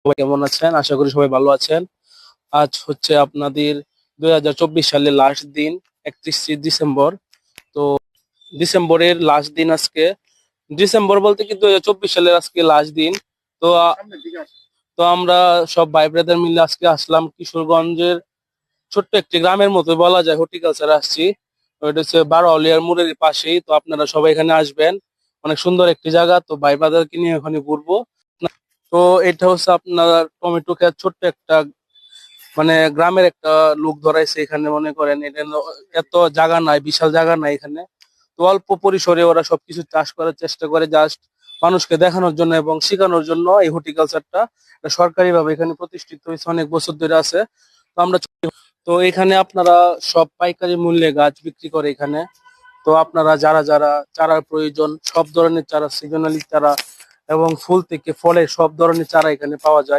সবাই কেমন আছেন? আশা করি সবাই ভালো আছেন। আজ হচ্ছে আপনাদের 2024 সালের লাস্ট দিন, 31শে ডিসেম্বর। তো ডিসেম্বরের লাস্ট দিন আজকে। ডিসেম্বর বলতে কি 2024 সালের আজকে লাস্ট দিন। তো তো আমরা সব ভাই ব্রাদার মিলে আজকে আসলাম কিশোরগঞ্জের ছোট্ট একটি গ্রামের মতো বলা যায়, হর্টিকালচারে আসছি। ওইটা হচ্ছে বারোয়ালিয়ার মোড়ের পাশেই। তো আপনারা সবাই এখানে আসবেন, অনেক সুন্দর একটি জায়গা। তো ভাই ব্রাদারকে নিয়ে ওখানে ঘুরবো। তো এটা হচ্ছে আপনার টমেটো ক্ষেত, ছোট্ট একটা মানে গ্রামের একটা লোক ধরাইছে এখানে। মনে করেন এটা এত জায়গা নাই, বিশাল জায়গা নাই এখানে। তো অল্প পরিসরে ওরা সবকিছু চাষ করার চেষ্টা করে, জাস্ট মানুষকে দেখানোর জন্য এবং শেখানোর জন্য। এই হর্টিকালচারটা সরকারি ভাবে এখানে প্রতিষ্ঠিত হয়েছে, অনেক বছর ধরে আছে। তো আমরা তো এখানে আপনারা সব পাইকারি মূল্যে গাছ বিক্রি করে এখানে। তো আপনারা যারা যারা চারার প্রয়োজন, সব ধরনের চারা, সিজনালি চারা এবং ফুল থেকে ফলের সব ধরনের চারা এখানে পাওয়া যায়।